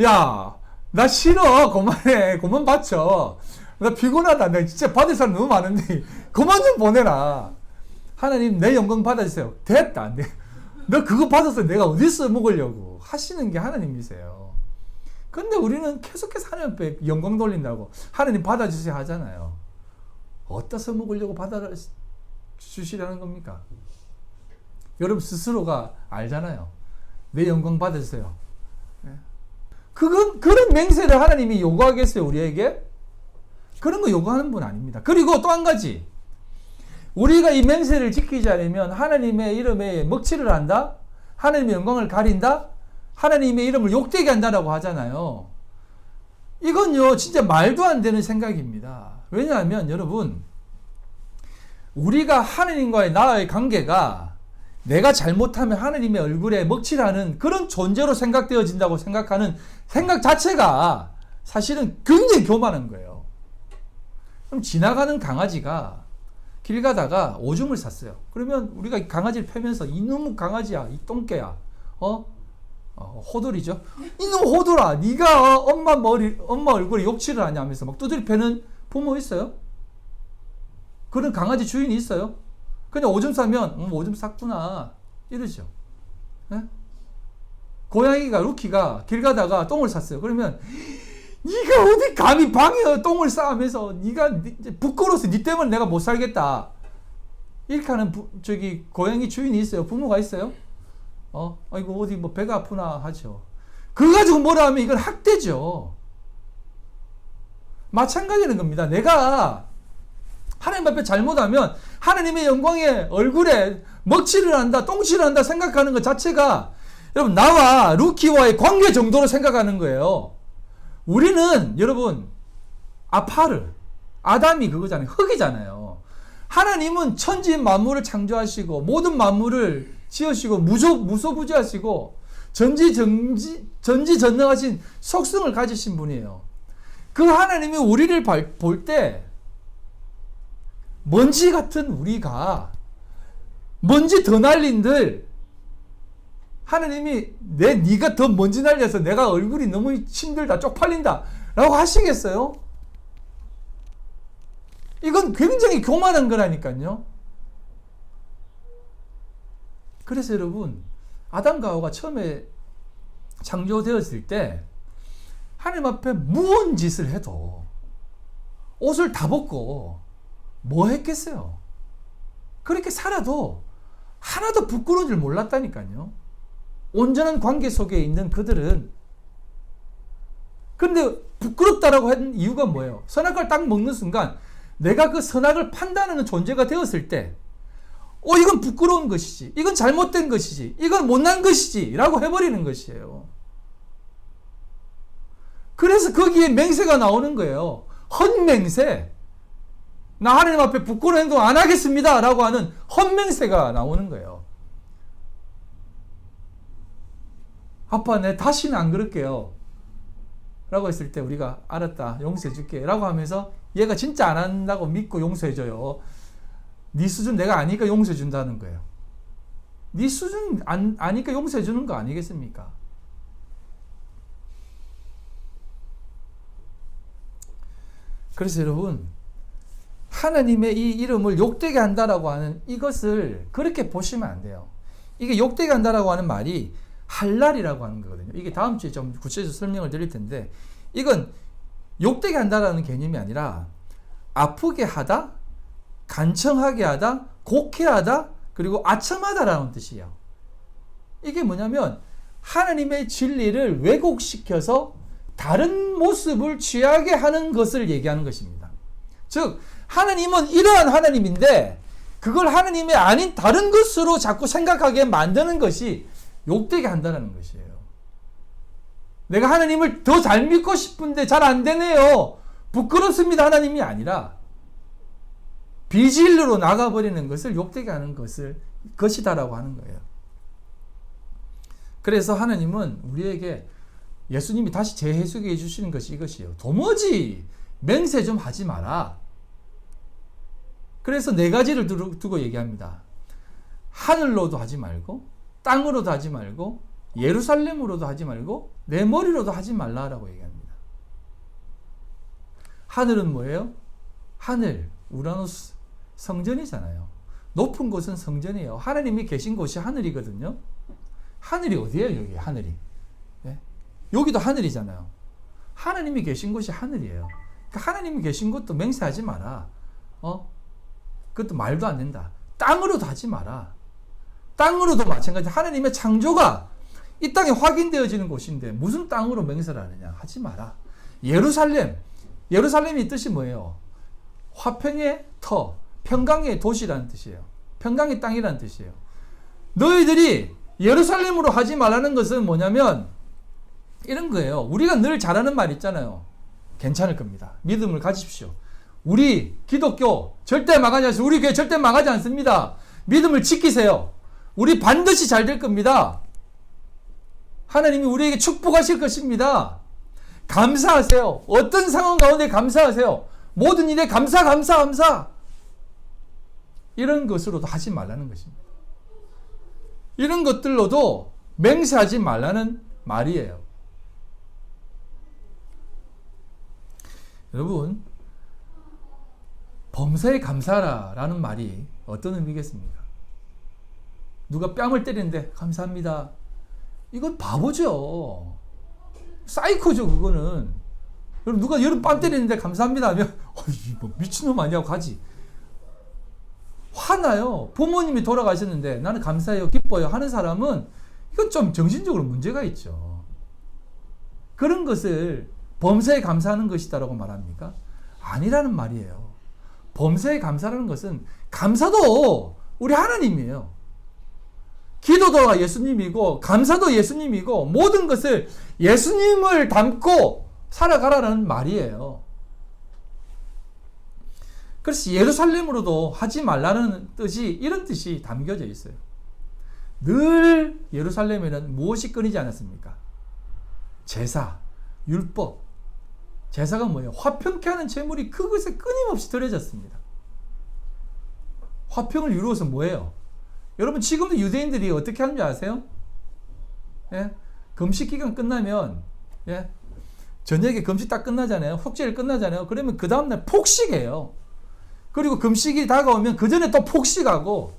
야, 나 싫어, 그만해, 그만 바쳐, 나 피곤하다, 나 진짜 받을 사람 너무 많은데 그만 좀 보내라. 하나님 내 영광 받아주세요. 됐다. 너 그거 받아서 내가 어디서 먹으려고 하시는 게 하나님이세요. 근데 우리는 계속해서 하나님 앞에 영광 돌린다고 하나님 받아주세요 하잖아요. 어디서 먹으려고 받아주시라는 겁니까? 여러분 스스로가 알잖아요. 내 영광 받아주세요. 그런 맹세를 하나님이 요구하겠어요, 우리에게? 그런 거 요구하는 분 아닙니다. 그리고 또 한 가지, 우리가 이 맹세를 지키지 않으면 하나님의 이름에 먹칠을 한다, 하나님의 영광을 가린다, 하나님의 이름을 욕되게 한다라고 하잖아요. 이건요 진짜 말도 안 되는 생각입니다. 왜냐하면 여러분, 우리가 하나님과의 나의 관계가 내가 잘못하면 하나님의 얼굴에 먹칠하는 그런 존재로 생각되어진다고 생각하는 생각 자체가 사실은 굉장히 교만한 거예요. 그럼 지나가는 강아지가 길 가다가 오줌을 쌌어요. 그러면 우리가 강아지를 패면서 이놈의 강아지야, 이 똥개야, 호돌이죠. 이놈 호돌아, 네가 엄마 얼굴에 욕칠을 하냐 하면서 막 두드리 패는 부모 있어요? 그런 강아지 주인이 있어요? 그냥 오줌 싸면 오줌 쌌구나 이러죠. 네? 고양이가, 루키가 길 가다가 똥을 쌌어요. 그러면 네가 어디 감히 방에 똥을 싸면서 네가 부끄러워서 네 때문에 내가 못 살겠다 이렇게 하는 고양이 주인이 있어요? 부모가 있어요? 아이고 어디 뭐 배가 아프나 하죠. 그거 가지고 뭐라 하면 이건 학대죠. 마찬가지는 겁니다. 내가 하나님 앞에 잘못하면 하나님의 영광의 얼굴에 먹칠을 한다, 똥칠을 한다 생각하는 것 자체가 여러분 나와 루키와의 관계 정도로 생각하는 거예요. 우리는 여러분 아담이 그거잖아요. 흙이잖아요. 하나님은 천지 만물을 창조하시고 모든 만물을 지으시고 무소부지하시고 전지전능하신 속성을 가지신 분이에요. 그 하나님이 우리를 볼 때 먼지 같은 우리가 먼지 더 날린들 하나님이 네가 더 먼지 날려서 내가 얼굴이 너무 힘들다 쪽팔린다 라고 하시겠어요? 이건 굉장히 교만한 거라니까요. 그래서 여러분, 아담과 하와가 처음에 창조되었을 때 하나님 앞에 무언 짓을 해도 옷을 다 벗고 뭐 했겠어요? 그렇게 살아도 하나도 부끄러운 줄 몰랐다니까요. 온전한 관계 속에 있는 그들은. 그런데 부끄럽다라고 한 이유가 뭐예요? 선악과를 딱 먹는 순간 내가 그 선악을 판단하는 존재가 되었을 때 이건 부끄러운 것이지, 이건 잘못된 것이지, 이건 못난 것이지 라고 해버리는 것이에요. 그래서 거기에 맹세가 나오는 거예요. 헛맹세. 나 하나님 앞에 부끄러운 행동 안 하겠습니다 라고 하는 헛맹세가 나오는 거예요. 아빠, 내 다시는 안 그럴게요 라고 했을 때 우리가 알았다, 용서해 줄게 라고 하면서 얘가 진짜 안 한다고 믿고 용서해 줘요. 네 수준 내가 아니까 용서해 준다는 거예요. 네 수준 아니까 용서해 주는 거 아니겠습니까? 그래서 여러분, 하나님의 이 이름을 욕되게 한다라고 하는 이것을 그렇게 보시면 안 돼요. 이게 욕되게 한다라고 하는 말이 할랄이라고 하는 거거든요. 이게 다음 주에 좀 구체적으로 설명을 드릴 텐데, 이건 욕되게 한다라는 개념이 아니라 아프게 하다, 간청하게 하다, 곡해하다, 그리고 아첨하다라는 뜻이에요. 이게 뭐냐면 하나님의 진리를 왜곡시켜서 다른 모습을 취하게 하는 것을 얘기하는 것입니다. 즉 하나님은 이러한 하나님인데 그걸 하나님이 아닌 다른 것으로 자꾸 생각하게 만드는 것이 욕되게 한다는 것이에요. 내가 하나님을 더 잘 믿고 싶은데 잘 안 되네요. 부끄럽습니다. 하나님이 아니라 비진리로 나가버리는 것을 욕되게 하는 것이다라고 하는 거예요. 그래서 하나님은 우리에게 예수님이 다시 재해석해 주시는 것이 이것이에요. 도무지 맹세 좀 하지 마라. 그래서 네 가지를 두고 얘기합니다. 하늘로도 하지 말고, 땅으로도 하지 말고, 예루살렘으로도 하지 말고, 내 머리로도 하지 말라라고 얘기합니다. 하늘은 뭐예요? 하늘, 우라노스, 성전이잖아요. 높은 곳은 성전이에요. 하나님이 계신 곳이 하늘이거든요. 하늘이 어디예요? 여기 하늘이. 네? 여기도 하늘이잖아요. 하나님이 계신 곳이 하늘이에요. 그러니까 하나님이 계신 곳도 맹세하지 마라. 그것도 말도 안 된다. 땅으로도 하지 마라. 땅으로도 마찬가지. 하나님의 창조가 이 땅에 확인되어지는 곳인데 무슨 땅으로 맹세를 하느냐. 하지 마라. 예루살렘이 뜻이 뭐예요? 화평의 터, 평강의 도시라는 뜻이에요. 평강의 땅이라는 뜻이에요. 너희들이 예루살렘으로 하지 말라는 것은 뭐냐면 이런 거예요. 우리가 늘 잘하는 말 있잖아요. 괜찮을 겁니다. 믿음을 가지십시오. 우리 기독교 절대 망하지 않습니다. 우리 교회 절대 망하지 않습니다. 믿음을 지키세요. 우리 반드시 잘 될 겁니다. 하나님이 우리에게 축복하실 것입니다. 감사하세요. 어떤 상황 가운데 감사하세요. 모든 일에 감사. 이런 것으로도 하지 말라는 것입니다. 이런 것들로도 맹세하지 말라는 말이에요. 여러분, 범사에 감사라라는 말이 어떤 의미겠습니까? 누가 뺨을 때리는데 감사합니다. 이건 바보죠. 사이코죠, 그거는. 여러분, 누가 여러분 뺨 때리는데 감사합니다 하면 뭐 미친놈 아니냐고 가지. 화나요. 부모님이 돌아가셨는데 나는 감사해요, 기뻐요 하는 사람은 이건 좀 정신적으로 문제가 있죠. 그런 것을 범사에 감사하는 것이다라고 말합니까? 아니라는 말이에요. 범사에 감사라는 것은 감사도 우리 하나님이에요. 기도도 예수님이고 감사도 예수님이고 모든 것을 예수님을 담고 살아가라는 말이에요. 그래서 예루살렘으로도 하지 말라는 뜻이 이런 뜻이 담겨져 있어요. 늘 예루살렘에는 무엇이 끊이지 않았습니까? 제사, 율법. 제사가 뭐예요? 화평케 하는 제물이 그것에 끊임없이 드려졌습니다. 화평을 이루어서 뭐예요? 여러분 지금도 유대인들이 어떻게 하는지 아세요? 예? 금식 기간 끝나면 예? 저녁에 금식 딱 끝나잖아요. 혹제일 끝나잖아요. 그러면 그 다음날 폭식해요. 그리고 금식이 다가오면 그 전에 또 폭식하고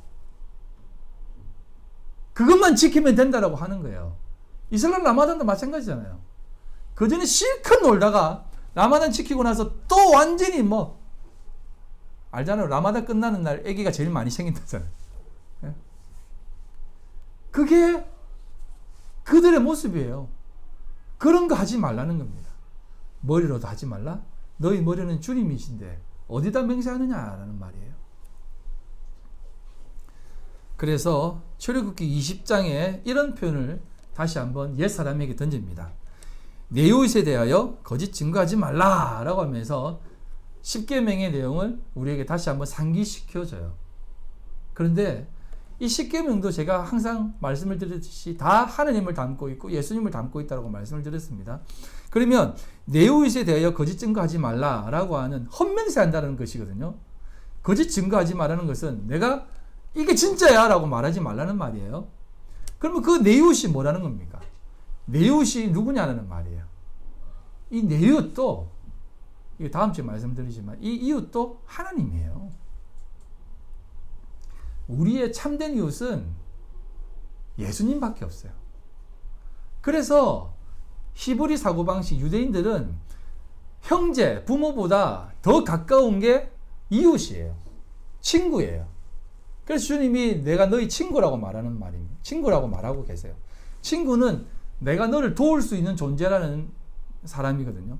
그것만 지키면 된다라고 하는 거예요. 이슬람 라마단도 마찬가지잖아요. 그 전에 실컷 놀다가 라마단 지키고 나서 또 완전히 뭐 알잖아요. 라마단 끝나는 날 아기가 제일 많이 생긴다잖아요. 예? 그게 그들의 모습이에요. 그런 거 하지 말라는 겁니다. 머리로도 하지 말라? 너희 머리는 주님이신데 어디다 맹세하느냐라는 말이에요. 그래서 출애굽기 20장에 이런 표현을 다시 한번 옛사람에게 던집니다. 내 이웃에 대하여 거짓 증거하지 말라라고 하면서 10계명의 내용을 우리에게 다시 한번 상기시켜줘요. 그런데 이 10계명도 제가 항상 말씀을 드렸듯이 다 하나님을 담고 있고 예수님을 담고 있다고 말씀을 드렸습니다. 그러면 내 이웃에 대하여 거짓 증거하지 말라라고 하는 헛맹세한다는 것이거든요. 거짓 증거하지 말라는 것은 내가 이게 진짜야 라고 말하지 말라는 말이에요. 그러면 그 내 이웃이 뭐라는 겁니까? 내 이웃이 누구냐는 말이에요. 이 내 이웃도 이거 다음 주에 말씀드리지만 이 이웃도 하나님이에요. 우리의 참된 이웃은 예수님밖에 없어요. 그래서 히브리 사고방식 유대인들은 형제, 부모보다 더 가까운 게 이웃이에요. 친구예요. 그래서 주님이 내가 너희 친구라고 말하는 말입니다. 친구라고 말하고 계세요. 친구는 내가 너를 도울 수 있는 존재라는 사람이거든요.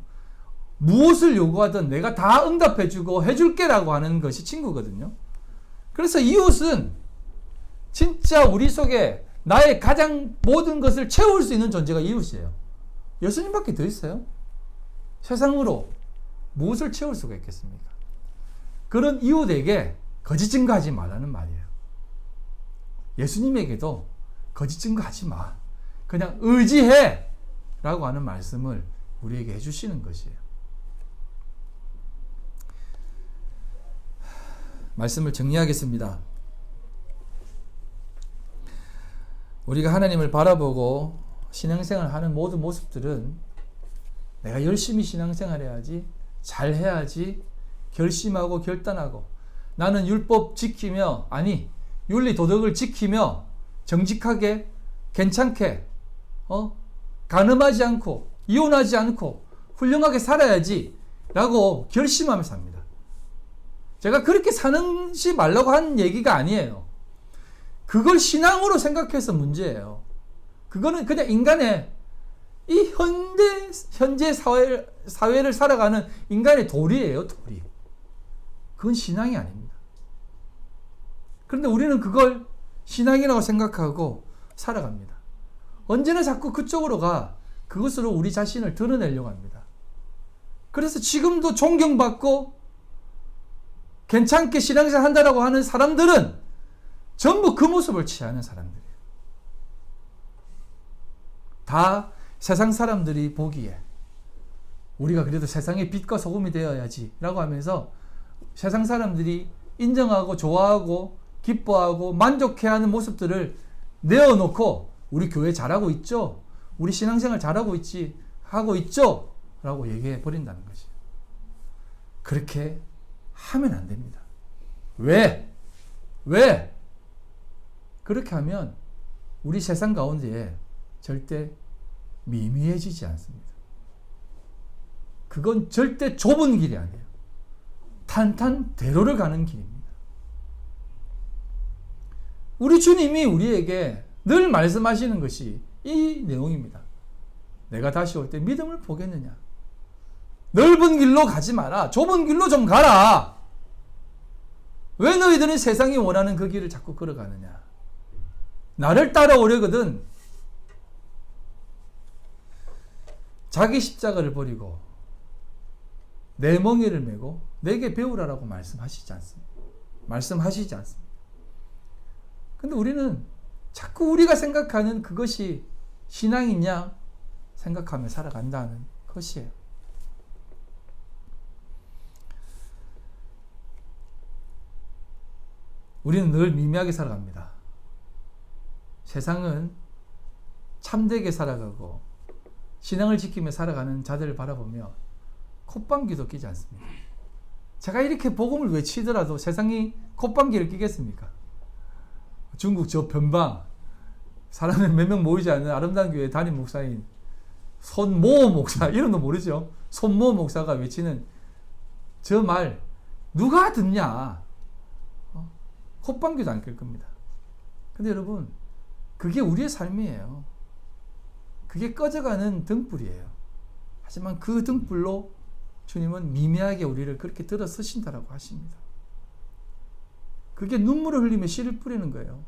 무엇을 요구하든 내가 다 응답해주고 해줄게라고 하는 것이 친구거든요. 그래서 이웃은 진짜 우리 속에 나의 가장 모든 것을 채울 수 있는 존재가 이웃이에요. 예수님밖에 더 있어요? 세상으로 무엇을 채울 수가 있겠습니까? 그런 이웃에게 거짓 증거하지 말라는 말이에요. 예수님에게도 거짓 증거하지 마. 그냥 의지해! 라고 하는 말씀을 우리에게 해주시는 것이에요. 말씀을 정리하겠습니다. 우리가 하나님을 바라보고 신앙생활을 하는 모든 모습들은 내가 열심히 신앙생활 해야지, 잘해야지, 결심하고 결단하고 나는 율법 지키며 아니 윤리 도덕을 지키며 정직하게 괜찮게 간음하지 않고 이혼하지 않고 훌륭하게 살아야지 라고 결심하며 삽니다. 제가 그렇게 사는지 말라고 한 얘기가 아니에요. 그걸 신앙으로 생각해서 문제예요. 그거는 그냥 인간의 이 현재 사회를 살아가는 인간의 도리예요, 도리. 그건 신앙이 아닙니다. 그런데 우리는 그걸 신앙이라고 생각하고 살아갑니다. 언제나 자꾸 그쪽으로 그것으로 우리 자신을 드러내려고 합니다. 그래서 지금도 존경받고 괜찮게 신앙생활 한다라고 하는 사람들은 전부 그 모습을 취하는 사람들이에요. 다 세상 사람들이 보기에 우리가 그래도 세상의 빛과 소금이 되어야지 라고 하면서 세상 사람들이 인정하고 좋아하고 기뻐하고 만족해하는 모습들을 내어놓고 우리 교회 잘하고 있죠? 우리 신앙생활 잘하고 하고 있죠? 라고 얘기해 버린다는 것이에요. 그렇게 하면 안 됩니다. 왜? 그렇게 하면 우리 세상 가운데에 절대 미미해지지 않습니다. 그건 절대 좁은 길이 아니에요. 탄탄대로를 가는 길입니다. 우리 주님이 우리에게 늘 말씀하시는 것이 이 내용입니다. 내가 다시 올 때 믿음을 보겠느냐? 넓은 길로 가지 마라. 좁은 길로 좀 가라. 왜 너희들은 세상이 원하는 그 길을 자꾸 걸어가느냐? 나를 따라오려거든 자기 십자가를 버리고 내 멍에를 메고 내게 배우라라고 말씀하시지 않습니다. 근데 우리는 자꾸 우리가 생각하는 그것이 신앙이냐 생각하며 살아간다는 것이에요. 우리는 늘 미미하게 살아갑니다. 세상은 참되게 살아가고 신앙을 지키며 살아가는 자들을 바라보며 콧방귀도 끼지 않습니다. 제가 이렇게 복음을 외치더라도 세상이 콧방귀를 끼겠습니까? 중국 저 변방 사람이 몇 명 모이지 않는 아름다운 교회 담임 목사인 손모 목사, 이름도 모르죠? 손모 목사가 외치는 저 말 누가 듣냐? 콧방귀도 안 낄 겁니다. 근데 여러분, 그게 우리의 삶이에요. 그게 꺼져가는 등불이에요. 하지만 그 등불로 주님은 미미하게 우리를 그렇게 들어서신다라고 하십니다. 그게 눈물을 흘리며 씨를 뿌리는 거예요.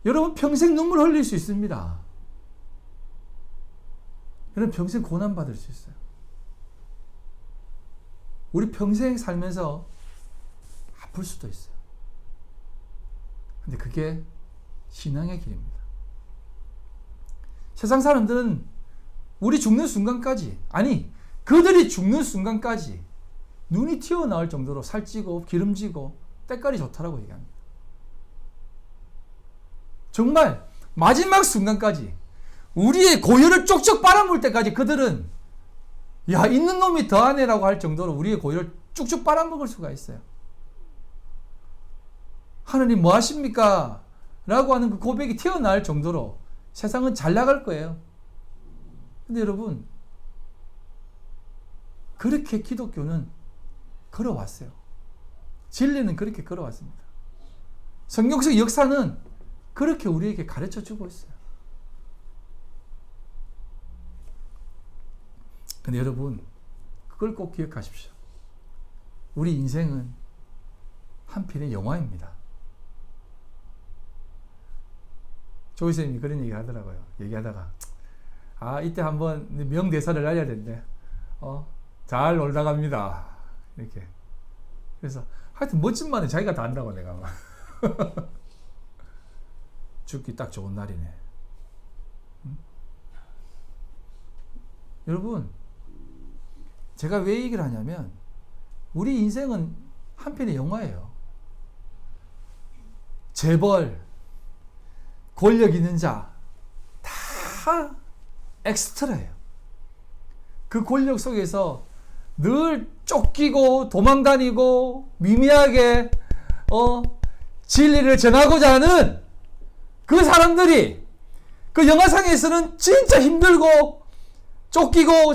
여러분 평생 눈물 흘릴 수 있습니다. 여러분 평생 고난받을 수 있어요. 우리 평생 살면서 아플 수도 있어요. 근데 그게 신앙의 길입니다. 세상 사람들은 우리 죽는 순간까지, 아니 그들이 죽는 순간까지 눈이 튀어나올 정도로 살찌고 기름지고 때깔이 좋다라고 얘기합니다. 정말 마지막 순간까지 우리의 고열을 쪽쪽 빨아물 때까지 그들은 야 있는 놈이 더하네라고 할 정도로 우리의 고열을 쭉쭉 빨아먹을 수가 있어요. 하나님 뭐 하십니까? 라고 하는 그 고백이 튀어나올 정도로 세상은 잘 나갈 거예요. 근데 여러분 그렇게 기독교는 걸어왔어요. 진리는 그렇게 걸어왔습니다. 성경 속 역사는 그렇게 우리에게 가르쳐 주고 있어요. 근데 여러분 그걸 꼭 기억하십시오. 우리 인생은 한 편의 영화입니다. 조이 선생님이 그런 얘기를 하더라고요. 얘기하다가 이때 한번 명대사를 알려야 되는데 잘 놀다 갑니다. 이렇게. 그래서 하여튼 멋진 말은 자기가 다 한다고 내가 죽기 딱 좋은 날이네. 응? 여러분 제가 왜 얘기를 하냐면 우리 인생은 한편의 영화예요. 재벌, 권력 있는 자 다 엑스트라예요. 그 권력 속에서 늘 쫓기고 도망다니고 미미하게 진리를 전하고자 하는 그 사람들이 그 영화상에서는 진짜 힘들고 쫓기고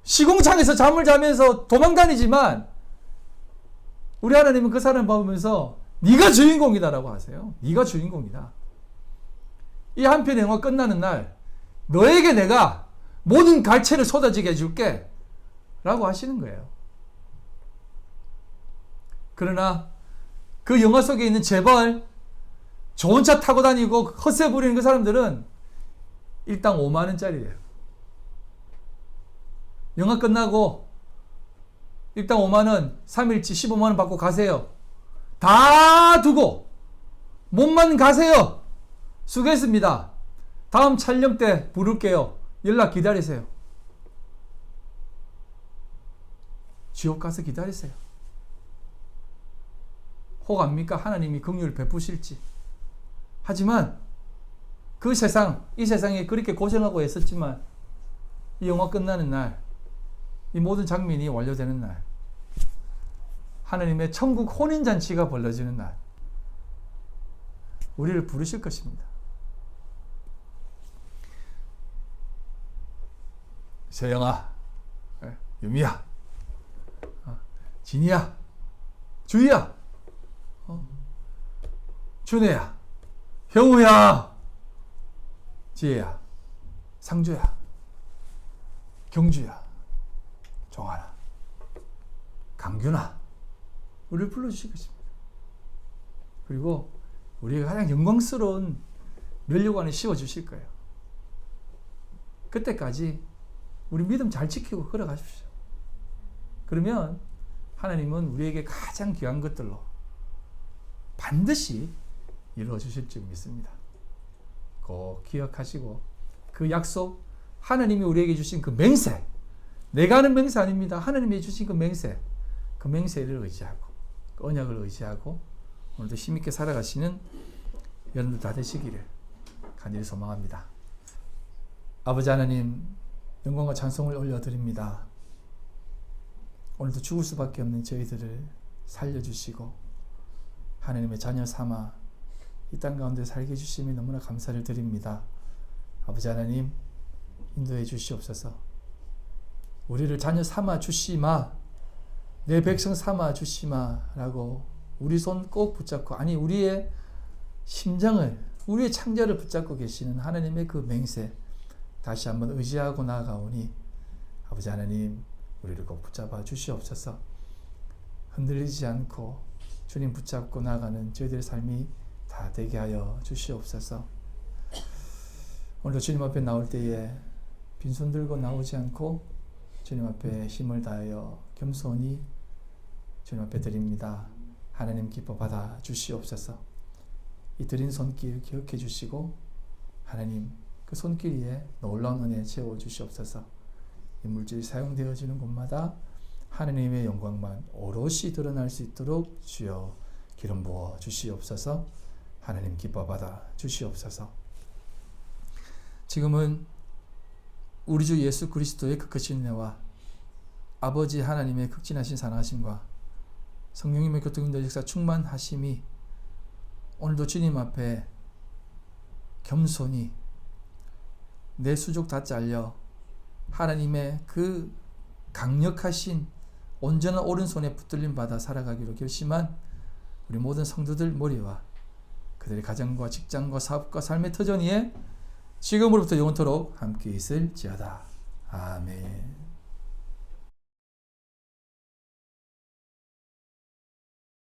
시궁창에서 잠을 자면서 도망다니지만 우리 하나님은 그 사람을 보면서 네가 주인공이다라고 하세요. 네가 주인공이다. 이 한편의 영화 끝나는 날 너에게 내가 모든 갈채를 쏟아지게 해줄게 라고 하시는 거예요. 그러나 그 영화 속에 있는 재벌, 좋은 차 타고 다니고 헛세 부리는 그 사람들은 일당 5만 원짜리예요. 영화 끝나고 일당 5만 원, 3일치 15만 원 받고 가세요. 다 두고 몸만 가세요. 수고했습니다. 다음 촬영 때 부를게요. 연락 기다리세요. 지옥 가서 기다리세요. 혹 압니까? 하나님이 긍휼을 베푸실지. 하지만 그 세상, 이 세상에 그렇게 고생하고 애썼지만 이 영화 끝나는 날, 이 모든 장면이 완료되는 날, 하나님의 천국 혼인잔치가 벌어지는 날, 우리를 부르실 것입니다. 세영아, 유미야, 진이야, 주희야, 준혜야, 형우야, 지혜야, 상주야, 경주야, 종아나, 강균아, 우리를 불러주실 것입니다. 그리고 우리가 가장 영광스러운 면류관을 씌워주실 거예요. 그때까지 우리 믿음 잘 지키고 걸어가십시오. 그러면 하나님은 우리에게 가장 귀한 것들로 반드시 이루어 주실 줄 믿습니다. 꼭 기억하시고 그 약속, 하나님이 우리에게 주신 그 맹세, 내가 하는 맹세 아닙니다. 하나님이 주신 그 맹세, 그 맹세를 의지하고 그 언약을 의지하고 오늘도 힘있게 살아가시는 여러분들 다 되시기를 간절히 소망합니다. 아버지 하나님, 영광과 찬송을 올려드립니다. 오늘도 죽을 수밖에 없는 저희들을 살려주시고 하나님의 자녀 삼아 이 땅 가운데 살게 해주심이 너무나 감사를 드립니다. 아버지 하나님, 인도해 주시옵소서. 우리를 자녀 삼아 주시마, 내 백성 삼아 주시마 라고 우리 손 꼭 붙잡고, 아니 우리의 심장을, 우리의 창자를 붙잡고 계시는 하나님의 그 맹세 다시 한번 의지하고 나아가오니 아버지 하나님, 우리를 꼭 붙잡아 주시옵소서. 흔들리지 않고 주님 붙잡고 나아가는 저희들의 삶이 다 되게 하여 주시옵소서. 오늘도 주님 앞에 나올 때에 빈손 들고 나오지 않고 주님 앞에 힘을 다하여 겸손히 주님 앞에 드립니다. 하나님 기뻐 받아 주시옵소서. 이 드린 손길 기억해 주시고 하나님 그 손길 위에 놀라운 은혜 채워 주시옵소서. 이 물질이 사용되어지는 곳마다 하나님의 영광만 오롯이 드러날 수 있도록 주여 기름 부어 주시옵소서. 하나님 기뻐 받아 주시옵소서. 지금은 우리 주 예수 그리스도의 극하신 은혜와 아버지 하나님의 극진하신 사랑하심과 성령님의 교통인도 역사 충만하심이 오늘도 주님 앞에 겸손히 내 수족 다 잘려 하나님의 그 강력하신 온전한 오른손에 붙들림 받아 살아가기로 결심한 우리 모든 성도들 머리와 그들의 가정과 직장과 사업과 삶의 터전 위에 지금으로부터 영원토록 함께 있을지어다. 아멘.